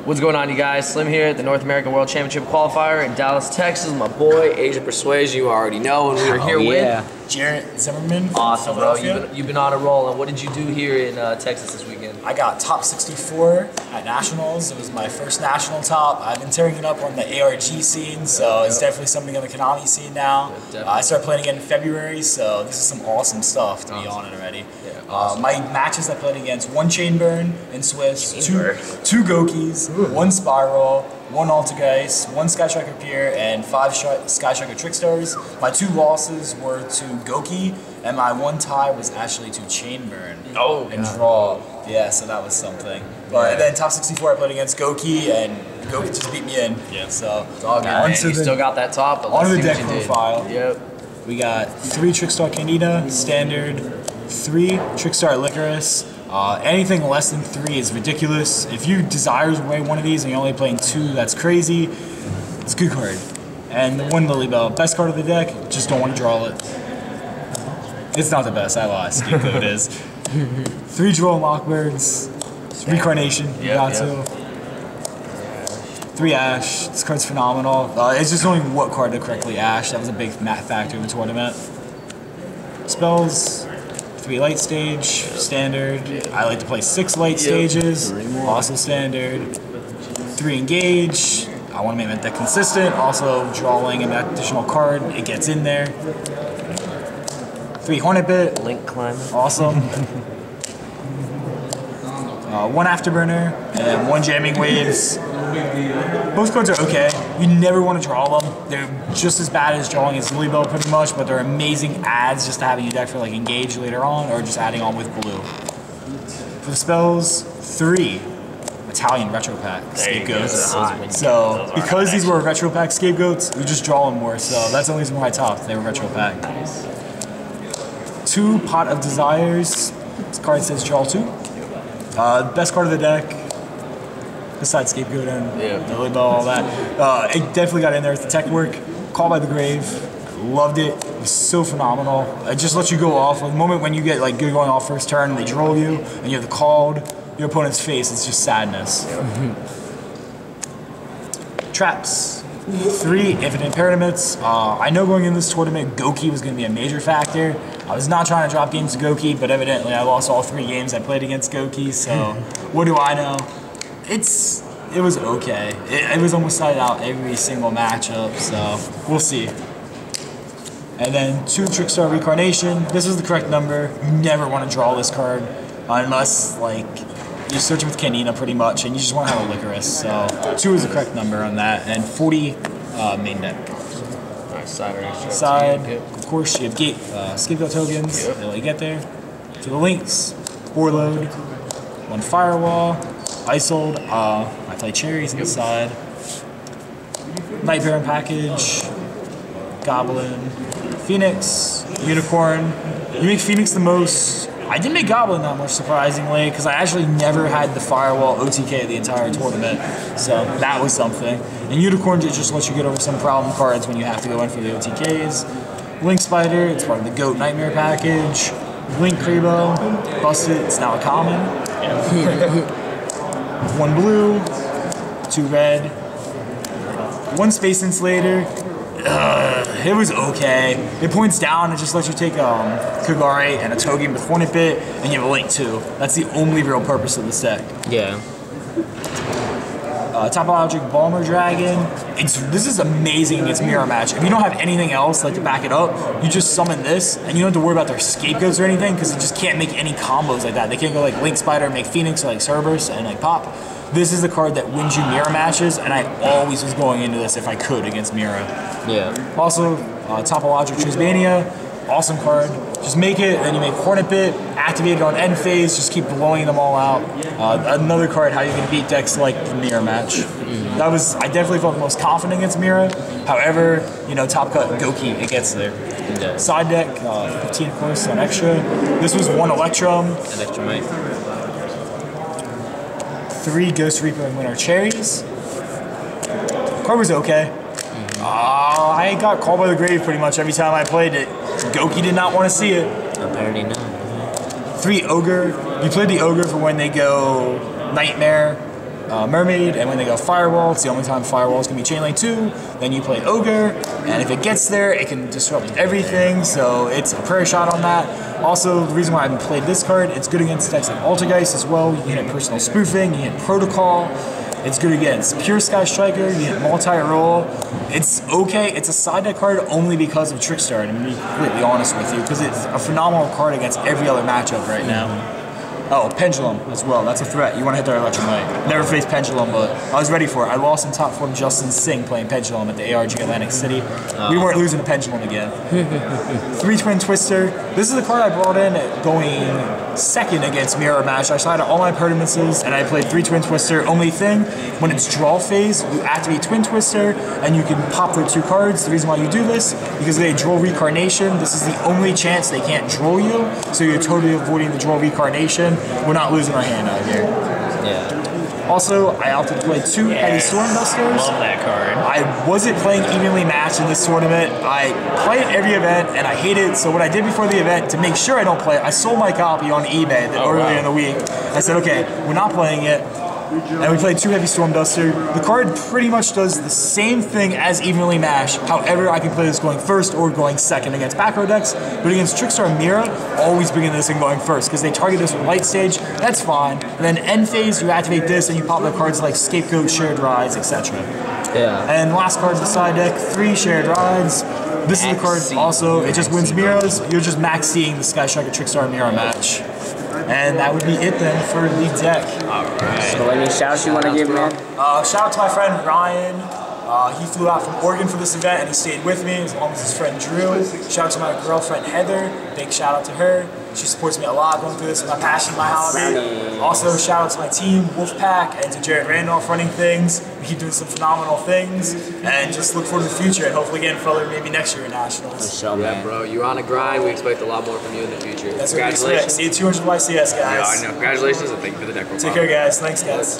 What's going on, you guys? Slim here at the North American World Championship Qualifier in Dallas, Texas. My boy, Asian Persuasion, you already know. And we were here with Jarret Zimmerman. Awesome, bro. You've been on a roll. And what did you do here in Texas this weekend? I got top 64 at Nationals. It was my first national top. I've been tearing it up on the ARG scene, so it's definitely something on the Konami scene now. I started playing again in February, so this is some awesome stuff to be on it already. My matches I played against: one chain burn in Swiss, two Gokis, one Spiral, one Altergeist, one Sky Striker Pier, and 5 Sky Striker Trickstars. My 2 losses were to Goki, and my 1 tie was actually to Chain Burn and Draw. Yeah, so that was something. But then top 64 I played against Goki, and Goki just beat me in. Yeah. So it's all good, man. You still got that top. But on the deck profile. Yep. We got 3 Trickstar Candida, standard, 3 Trickstar Licorice. Anything less than 3 is ridiculous. If you desire to play one of these and you're only playing 2, that's crazy. It's a good card. And the 1 Lily Bell, best card of the deck, just don't want to draw it. It's not the best, I lied. Scapegoat is. 3 Droll Mockbirds, Reincarnation, Yugioh. 3 Ash, this card's phenomenal. It's just knowing what card to correctly Ash. That was a big math factor in the tournament. Spells, 3 light stage, standard. I like to play 6 light stages, also standard. 3 engage. I want to make my deck consistent. Also, drawing an additional card, it gets in there. 3 Hornet Bit. Link Climber. Awesome. 1 Afterburner and 1 Jamming Waves. Most cards are okay. You never want to draw them. They're just as bad as drawing as Lily Bell pretty much, but they're amazing adds just to have in your deck for like Engage later on, or just adding on with blue. For the spells, 3 Italian Retro Pack Scapegoats. So because these were Retro Pack Scapegoats, we just draw them more, so that's the only reason why I topped. They were Retro Pack. 2 Pot of Desires. This card says draw 2. Best card of the deck. Besides Scapegoat and Lily Bell, all that. It definitely got in there with the tech work. Call by the Grave. Loved it. It was so phenomenal. It just lets you go off. The moment when you get like good going off first turn and they draw you and you have the called, your opponent's face, it's just sadness. Traps. 3 Infinite Pyramids. I know going in this tournament, Goki was going to be a major factor. I was not trying to drop games to Goki, but evidently I lost all 3 games I played against Goki, so what do I know? It was okay. It was almost sided out every single matchup, so we'll see. And then 2 Trickstar Reincarnation. This is the correct number. You never want to draw this card unless like you're searching with Canina pretty much, and you just want to have a Licorice. So 2 is the correct number on that, and 40 main deck. Nice side. Side. Of course, you have gate Scapegoat tokens. They'll let you get there. For the links, Warlord, 1 Firewall. Isold, I play Cherries inside. Night Baron package, Goblin, Phoenix, Unicorn. You make Phoenix the most. I didn't make Goblin that much, surprisingly, because I actually never had the Firewall OTK the entire tournament, so that was something. And Unicorn just lets you get over some problem cards when you have to go in for the OTKs. Link Spider, it's part of the Goat Nightmare package. Link Krebo, Busted, it's now a common. 1 blue, 2 red, 1 Space Insulator. It was okay. It points down and just lets you take Kagari and a Togi with Hornet Bit, and you have a Link too. That's the only real purpose of this deck. Yeah. Topologic Balmer Dragon. This is amazing against Mirror Match. If you don't have anything else like to back it up, you just summon this, and you don't have to worry about their Scapegoats or anything, because it just can't make any combos like that. They can't go like Link Spider and make Phoenix or like Cerberus and like pop. This is the card that wins you Mirror Matches, and I always was going into this if I could against Mirror. Yeah. Also, Topologic Trisbania. Awesome card. Just make it, then you make Hornet Bit, activate it on end phase, just keep blowing them all out. Another card, how you can beat decks like the Mirror Match. I definitely felt the most confident against Mirror. However, you know, top cut Goki, it gets there. Side deck, 15 of course on extra. This was 1 Electrum. Electromite. 3 Ghost Reaper and Winter Cherries. Card was okay. I got called by the grave pretty much every time I played it. Goki did not want to see it. Apparently not. 3 Ogre. You played the Ogre for when they go Nightmare, Mermaid, and when they go Firewall, it's the only time Firewall is going to be Chain Link 2. Then you play Ogre, and if it gets there, it can disrupt everything, so it's a prayer shot on that. Also, the reason why I haven't played this card, it's good against decks like Altergeist as well. You can hit Personal Spoofing, you hit Protocol. It's good against Pure Sky Striker, you hit multi-roll. It's okay, it's a side deck card only because of Trickstar, and I'm going to be completely honest with you, because it's a phenomenal card against every other matchup right now. Oh, Pendulum as well, that's a threat. You want to hit their Electrum Knight. Never faced Pendulum, but I was ready for it. I lost in top 4 to Justin Singh playing Pendulum at the ARG Atlantic City. We weren't losing to Pendulum again. 3 Twin Twister. This is the card I brought in going second against Mirror Match. I slided all my permanences and I played 3 Twin Twister. Only thing, when it's draw phase, you activate Twin Twister and you can pop their 2 cards. The reason why you do this, because they draw Reincarnation. This is the only chance they can't draw you, so you're totally avoiding the draw Reincarnation. We're not losing our hand out here. Yeah. Also, I opted to play 2 Heavy Storm Dusters. Love that card. I wasn't playing evenly matched in this tournament. I play it every event, and I hate it. So what I did before the event, to make sure I don't play it, I sold my copy on eBay earlier in the week. I said, okay, we're not playing it. And we played 2 Heavy Storm Duster. The card pretty much does the same thing as evenly matched. However, I can play this going first or going second against back row decks. But against Trickstar and Mira, always bringing this in going first because they target this with light stage. That's fine. And then end phase, you activate this and you pop the cards like Scapegoat, Shared Rides, etc. Yeah. And last card's the side deck, 3 Shared Rides. This is the card also, it just wins Miras. You're just maxing the Sky Striker Trickstar Mira match. And that would be it then for the deck. Alright. So any shouts you want to give, man? Shout out to my friend Ryan. He flew out from Oregon for this event and he stayed with me as long as his friend Drew. Shout out to my girlfriend Heather. Big shout out to her. She supports me a lot going through this with my passion, my hobby. Also, shout out to my team, Wolfpack, and to Jarret Randolph running things. We keep doing some phenomenal things, and just look forward to the future, and hopefully getting further maybe next year in Nationals. Yeah, bro, you're on a grind. We expect a lot more from you in the future. That's what we expect. See you 200 YCS, guys. Yeah, I know. Congratulations, and thank you for the deck. Take care, guys. Thanks, guys.